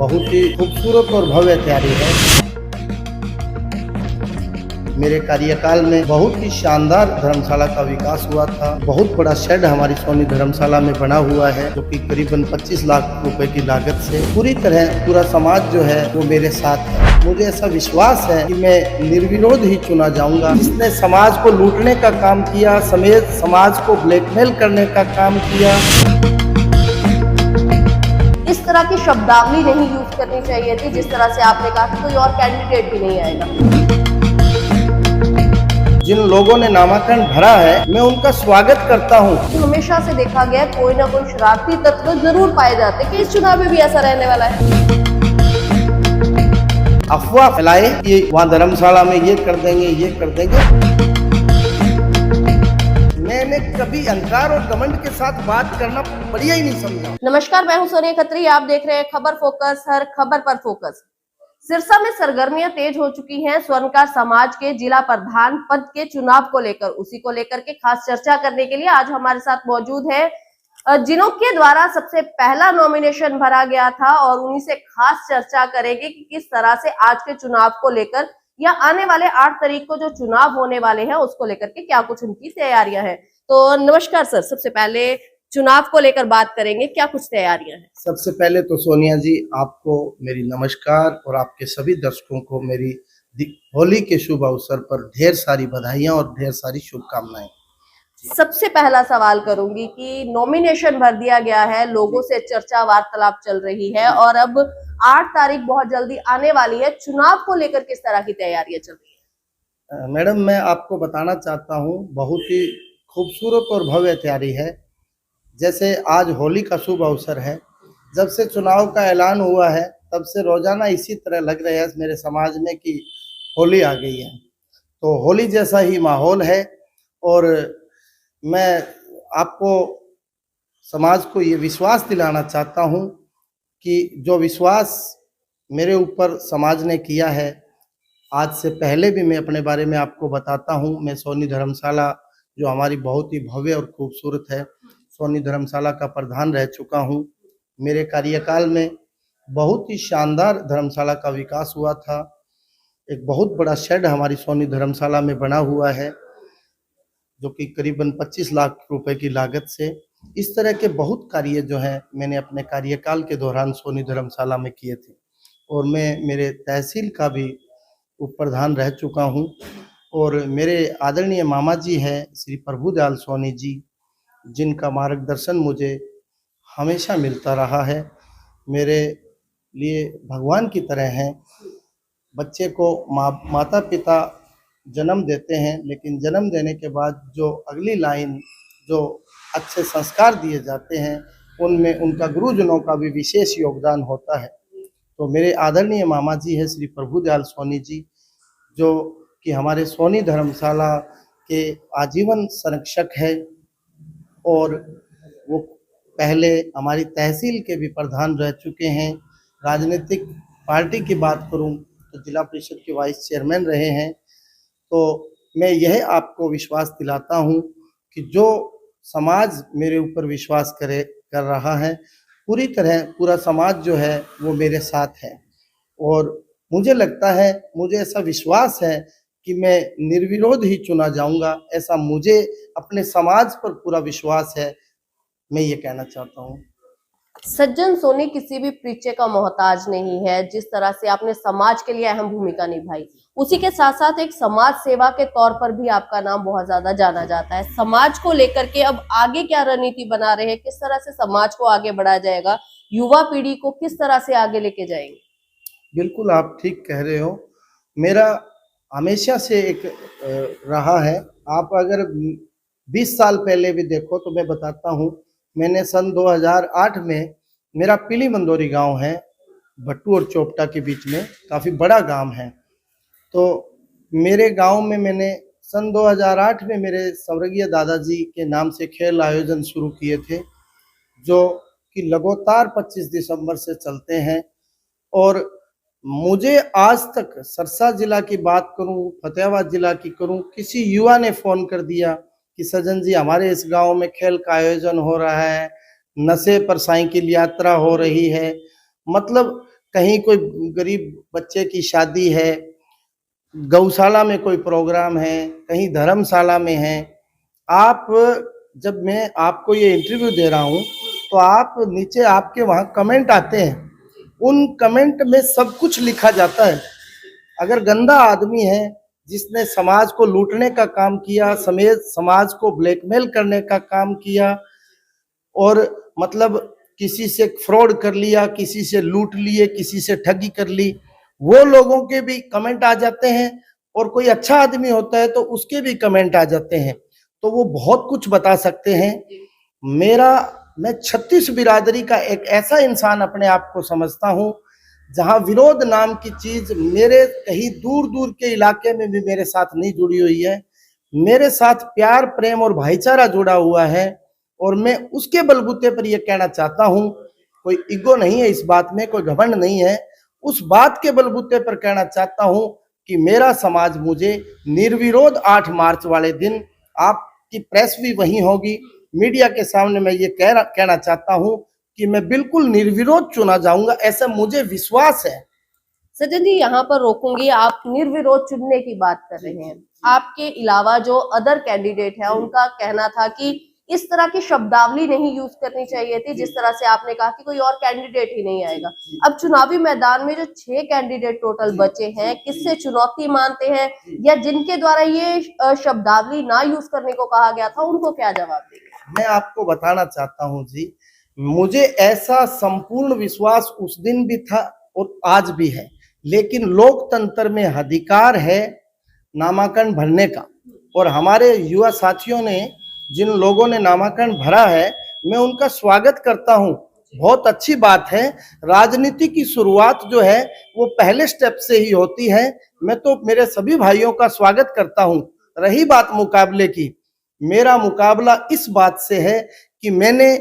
बहुत ही खूबसूरत और भव्य तैयारी है। मेरे कार्यकाल में बहुत ही शानदार धर्मशाला का विकास हुआ था। बहुत बड़ा शेड हमारी सोनी धर्मशाला में बना हुआ है, जो कि करीबन 25 लाख रुपए की लागत से पूरी तरह पूरा समाज जो है वो मेरे साथ है। मुझे ऐसा विश्वास है कि मैं निर्विरोध ही चुना जाऊंगा। जिसने समाज को लूटने का काम किया, समेत समाज को ब्लैकमेल करने का काम किया, इस तरह की शब्दावली नहीं यूज करनी चाहिए थी। जिस तरह से आपने कहा कि कोई और कैंडिडेट भी नहीं आएगा। जिन लोगों ने नामांकन भरा है, मैं उनका स्वागत करता हूं। तो हमेशा से देखा गया कोई ना कोई शरारती तत्व जरूर पाए जाते हैं कि इस चुनाव में भी ऐसा रहने वाला है। अफवाह फैलाए कि वहाँ धर्मशाला में ये कर देंगे। मैंने कभी अहंकार और घमंड के साथ बात करना बढ़िया ही नहीं समझा। नमस्कार, मैं हूं सोनिया खत्री। आप देख रहे हैं खबर फोकस, हर खबर पर फोकस। सिरसा में सरगर्मियां तेज हो चुकी हैं। स्वर्णकार समाज के जिला प्रधान पद के चुनाव को लेकर, उसी को लेकर के खास चर्चा करने के लिए आज हमारे साथ मौजूद है जिनों के द्वारा सबसे पहला नॉमिनेशन भरा गया था, और उन्हीं से खास चर्चा करेंगे कि किस तरह से आज के चुनाव को लेकर या आने वाले 8 तारीख को जो चुनाव होने वाले हैं उसको लेकर के क्या कुछ उनकी तैयारियां हैं। तो नमस्कार सर, सबसे पहले चुनाव को लेकर बात करेंगे, क्या कुछ तैयारियां हैं? सबसे पहले तो सोनिया जी, आपको मेरी नमस्कार और आपके सभी दर्शकों को मेरी होली के शुभ अवसर पर ढेर सारी बधाइयां और ढेर सारी शुभकामनाएं। सबसे पहला सवाल करूंगी कि नॉमिनेशन भर दिया गया है, लोगों से चर्चा वार्तालाप चल रही है और अब 8 तारीख बहुत जल्दी आने वाली है। चुनाव को लेकर किस तरह की तैयारियां चल रही है? मैडम, मैं आपको बताना चाहता हूं, बहुत ही खूबसूरत और भव्य तैयारी है। जैसे आज होली का शुभ अवसर है, जब से चुनाव का ऐलान हुआ है तब से रोजाना इसी तरह लग रहा है मेरे समाज में कि होली आ गई है। तो होली जैसा ही माहौल है और मैं आपको समाज को ये विश्वास दिलाना चाहता हूँ कि जो विश्वास मेरे ऊपर समाज ने किया है, आज से पहले भी मैं अपने बारे में आपको बताता हूँ। मैं सोनी धर्मशाला, जो हमारी बहुत ही भव्य और खूबसूरत है, सोनी धर्मशाला का प्रधान रह चुका हूँ। मेरे कार्यकाल में बहुत ही शानदार धर्मशाला का विकास हुआ था। एक बहुत बड़ा शेड हमारी सोनी धर्मशाला में बना हुआ है, जो कि करीबन 25 लाख रुपए की लागत से। इस तरह के बहुत कार्य जो हैं मैंने अपने कार्यकाल के दौरान सोनी धर्मशाला में किए थे, और मैं मेरे तहसील का भी उप प्रधान रह चुका हूँ। और मेरे आदरणीय मामा जी हैं श्री प्रभुदयाल सोनी जी, जिनका मार्गदर्शन मुझे हमेशा मिलता रहा है। मेरे लिए भगवान की तरह हैं। बच्चे को माता पिता जन्म देते हैं, लेकिन जन्म देने के बाद जो अगली लाइन, जो अच्छे संस्कार दिए जाते हैं, उनमें उनका गुरुजनों का भी विशेष योगदान होता है। तो मेरे आदरणीय मामा जी हैं श्री प्रभुदयाल सोनी जी, जो कि हमारे सोनी धर्मशाला के आजीवन संरक्षक है, और वो पहले हमारी तहसील के भी प्रधान रह चुके हैं। राजनीतिक पार्टी की बात करूं तो जिला परिषद के वाइस चेयरमैन रहे हैं। तो मैं यह आपको विश्वास दिलाता हूं कि जो समाज मेरे ऊपर विश्वास कर रहा है, पूरी तरह पूरा समाज जो है वो मेरे साथ है। और मुझे लगता है, मुझे ऐसा विश्वास है कि मैं निर्विरोध ही चुना जाऊंगा। ऐसा मुझे अपने समाज पर पूरा विश्वास है, मैं ये कहना चाहता हूँ। सज्जन सोनी किसी भी परिचय का मोहताज नहीं है। जिस तरह से आपने समाज के लिए अहम भूमिका निभाई, उसी के साथ साथ एक समाज सेवा के तौर पर भी आपका नाम बहुत ज्यादा जाना जाता है। समाज को लेकर के अब आगे क्या रणनीति बना रहे हैं, किस तरह से समाज को आगे बढ़ाया जाएगा, युवा पीढ़ी को किस तरह से आगे लेके जाएंगे? बिल्कुल, आप ठीक कह रहे हो। मेरा हमेशा से एक रहा है। आप अगर 20 साल पहले भी देखो तो मैं बताता हूँ, मैंने सन 2008 में, मेरा पीली मंदोरी गांव है, भट्टू और चोपटा के बीच में, काफ़ी बड़ा गांव है। तो मेरे गांव में मैंने सन 2008 में मेरे स्वर्गीय दादाजी के नाम से खेल आयोजन शुरू किए थे, जो कि लगातार 25 दिसंबर से चलते हैं। और मुझे आज तक सिरसा जिला की बात करूं, फतेहाबाद जिला की करूं, किसी युवा ने फ़ोन कर दिया कि सज्जन जी, हमारे इस गांव में खेल का आयोजन हो रहा है, नशे पर साइकिल यात्रा हो रही है। मतलब कहीं कोई गरीब बच्चे की शादी है, गौशाला में कोई प्रोग्राम है, कहीं धर्मशाला में है, आप जब मैं आपको ये इंटरव्यू दे रहा हूँ तो आप नीचे आपके वहाँ कमेंट आते हैं, उन कमेंट में सब कुछ लिखा जाता है। अगर गंदा आदमी है जिसने समाज को लूटने का काम किया, समेत समाज को ब्लैकमेल करने का काम किया और मतलब किसी से फ्रॉड कर लिया, किसी से लूट लिए, किसी से ठगी कर ली, वो लोगों के भी कमेंट आ जाते हैं। और कोई अच्छा आदमी होता है तो उसके भी कमेंट आ जाते हैं, तो वो बहुत कुछ बता सकते हैं। मैं 36 बिरादरी का एक ऐसा इंसान अपने आप को समझता हूँ जहाँ विरोध नाम की चीज मेरे कहीं दूर दूर के इलाके में भी मेरे साथ नहीं जुड़ी हुई है। मेरे साथ प्यार, प्रेम और भाईचारा जुड़ा हुआ है और मैं उसके बलबूते पर यह कहना चाहता हूँ, कोई ईगो नहीं है इस बात में, कोई घमंड नहीं है, उस बात के बलबूते पर कहना चाहता हूँ कि मेरा समाज मुझे निर्विरोध 8 मार्च वाले दिन, आपकी प्रेस भी वहीं होगी, मीडिया के सामने मैं ये कहना चाहता हूँ कि मैं बिल्कुल निर्विरोध चुना जाऊंगा, ऐसा मुझे विश्वास है। सज्जन जी, यहाँ पर रोकूंगी। आप निर्विरोध चुनने की बात कर रहे हैं, आपके अलावा जो अदर कैंडिडेट है उनका कहना था कि इस तरह की शब्दावली नहीं यूज करनी चाहिए थी, जिस तरह से आपने कहा कि कोई और कैंडिडेट ही नहीं आएगा। अब चुनावी मैदान में जो 6 कैंडिडेट टोटल बचे हैं, किससे चुनौती मानते हैं, या जिनके द्वारा ये शब्दावली ना यूज करने को कहा गया था उनको क्या जवाब देंगे? मैं आपको बताना चाहता हूँ जी, मुझे ऐसा संपूर्ण विश्वास उस दिन भी था और आज भी है, लेकिन लोकतंत्र में अधिकार है नामांकन भरने का, और हमारे युवा साथियों ने, जिन लोगों ने नामांकन भरा है, मैं उनका स्वागत करता हूं। बहुत अच्छी बात है। राजनीति की शुरुआत जो है वो पहले स्टेप से ही होती है। मैं तो मेरे सभी भाइयों का स्वागत करता हूं। रही बात मुकाबले की, मेरा मुकाबला इस बात से है कि मैंने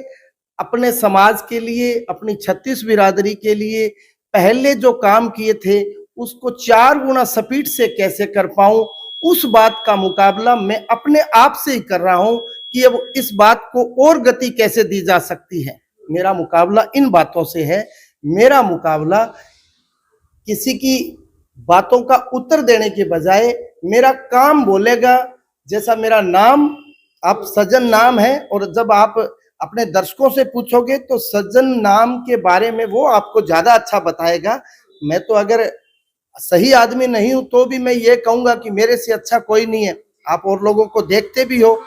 अपने समाज के लिए, अपनी 36 बिरादरी के लिए पहले जो काम किए थे उसको 4 गुना स्पीड से कैसे कर पाऊं, उस बात का मुकाबला मैं अपने आप से ही कर रहा हूं कि अब इस बात को और गति कैसे दी जा सकती है। मेरा मुकाबला इन बातों से है। मेरा मुकाबला किसी की बातों का उत्तर देने के बजाय मेरा काम बोलेगा। जैसा मेरा नाम, आप सज्जन नाम है, और जब आप अपने दर्शकों से पूछोगे तो सज्जन नाम के बारे में वो आपको ज्यादा अच्छा बताएगा। मैं तो अगर सही आदमी नहीं हूं तो भी मैं ये कहूंगा कि मेरे से अच्छा कोई नहीं है। आप और लोगों को देखते भी हो,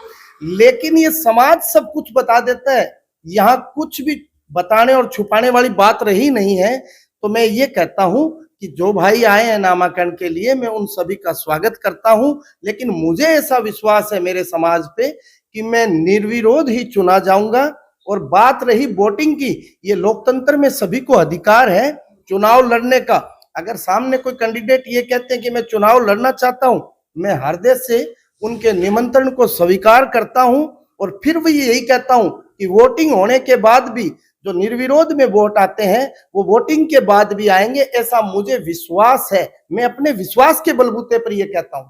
लेकिन ये समाज सब कुछ बता देता है, यहाँ कुछ भी बताने और छुपाने वाली बात रही नहीं है। तो मैं ये कहता हूं कि जो भाई आए हैं नामांकन के लिए, मैं उन सभी का स्वागत करता हूं, लेकिन मुझे ऐसा विश्वास है मेरे समाज पे कि मैं निर्विरोध ही चुना जाऊंगा। और बात रही वोटिंग की, ये लोकतंत्र में सभी को अधिकार है चुनाव लड़ने का। अगर सामने कोई कैंडिडेट ये कहते हैं कि मैं चुनाव लड़ना चाहता हूं, मैं हृदय से उनके निमंत्रण को स्वीकार करता हूं, और फिर भी यही कहता हूं कि वोटिंग होने के बाद भी जो निर्विरोध में वोट आते हैं वो वोटिंग के बाद भी आएंगे, ऐसा मुझे विश्वास है। मैं अपने विश्वास के बलबूते पर यह कहता हूं।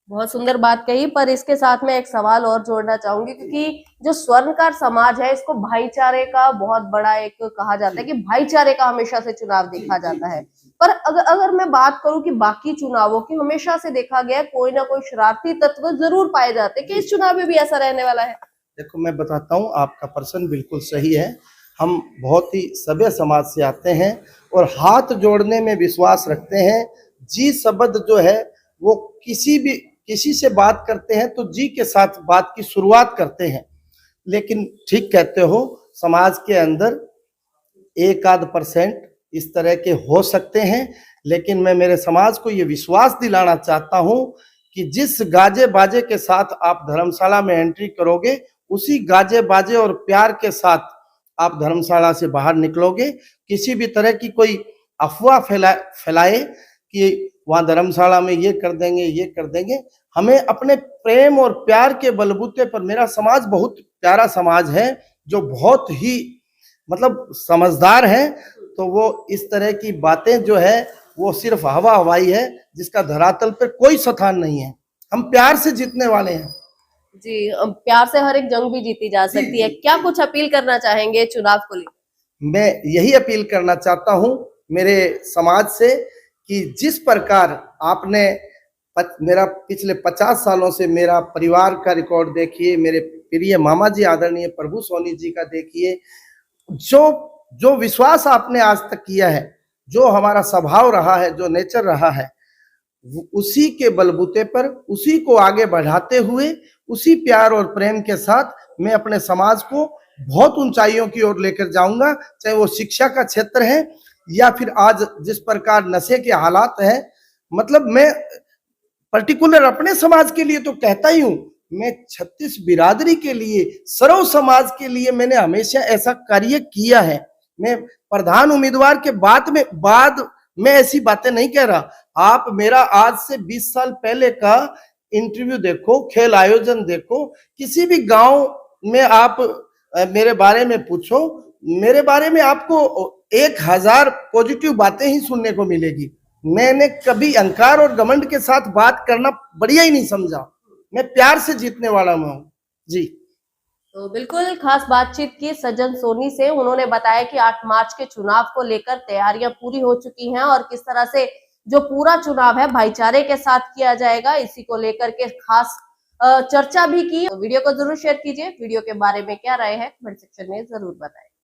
बहुत सुंदर बात कही, पर इसके साथ में एक सवाल और जोड़ना चाहूंगी, क्योंकि जो स्वर्णकार समाज है इसको भाईचारे का बहुत बड़ा एक कहा जाता है कि भाईचारे का हमेशा से चुनाव देखा जाता है। पर अगर मैं बात करूं कि बाकी चुनावों की, हमेशा से देखा गया कोई ना कोई शरारती तत्व जरूर पाए जाते हैं, कि इस चुनाव में भी ऐसा रहने वाला है? देखो, मैं बताता हूँ, आपका प्रश्न बिल्कुल सही है। हम बहुत ही सभ्य समाज से आते हैं और हाथ जोड़ने में विश्वास रखते हैं। जी शब्द जो है वो किसी से बात करते हैं तो जी के साथ बात की शुरुआत करते हैं। लेकिन ठीक कहते हो, समाज के अंदर 1-8% इस तरह के हो सकते हैं, लेकिन मैं मेरे समाज को ये विश्वास दिलाना चाहता हूँ कि जिस गाजे बाजे के साथ आप धर्मशाला में एंट्री करोगे, उसी गाजे बाजे और प्यार के साथ आप धर्मशाला से बाहर निकलोगे। किसी भी तरह की कोई अफवाह फैलाए कि वहाँ धर्मशाला में ये कर देंगे, ये कर देंगे, हमें अपने प्रेम और प्यार के बलबूते पर, मेरा समाज बहुत प्यारा समाज है जो बहुत ही मतलब समझदार है, तो वो इस तरह की बातें जो है वो सिर्फ हवा हवाई है, जिसका धरातल पर कोई स्थान नहीं है। हम प्यार से जीतने वाले हैं जी। प्यार से हर एक जंग भी जीती जा सकती है। क्या कुछ अपील करना चाहेंगे चुनाव को लेकर? मैं यही अपील करना चाहता हूं मेरे समाज से कि जिस प्रकार आपने मेरा पिछले 50 सालों से मेरा परिवार का रिकॉर्ड देखिए, मेरे प्रिय मामा जी आदरणीय प्रभु सोनी जी का देखिए, जो जो विश्वास आपने आज तक किया है, जो हमारा स्वभाव रहा है, जो नेचर रहा है, उसी के बलबूते पर, उसी को आगे बढ़ाते हुए, उसी प्यार और प्रेम के साथ मैं अपने समाज को बहुत ऊंचाइयों की ओर लेकर जाऊंगा, चाहे वो शिक्षा का क्षेत्र है या फिर आज जिस प्रकार नशे के हालात है। मतलब मैं पर्टिकुलर अपने समाज के लिए तो कहता ही हूं, मैं 36 बिरादरी के लिए, सर्व समाज के लिए मैंने हमेशा ऐसा कार्य किया है। मैं प्रधान उम्मीदवार के बाद मैं ऐसी बातें नहीं कह रहा। आप मेरा आज से 20 साल पहले का इंटरव्यू देखो, खेल आयोजन देखो, किसी भी गांव में आप मेरे बारे में पूछो, मेरे बारे में आपको 1000 पॉजिटिव बातें ही सुनने को मिलेगी। मैंने कभी अहंकार और घमंड के साथ बात करना बढ़िया ही नहीं समझा। मैं प्यार से जीतने वाला हूँ जी। तो बिल्कुल खास बातचीत की सज्जन सोनी से। उन्होंने बताया कि 8 मार्च के चुनाव को लेकर तैयारियां पूरी हो चुकी हैं और किस तरह से जो पूरा चुनाव है भाईचारे के साथ किया जाएगा, इसी को लेकर के खास चर्चा भी की। तो वीडियो को जरूर शेयर कीजिए। वीडियो के बारे में क्या राय है कमेंट सेक्शन में जरूर बताएं।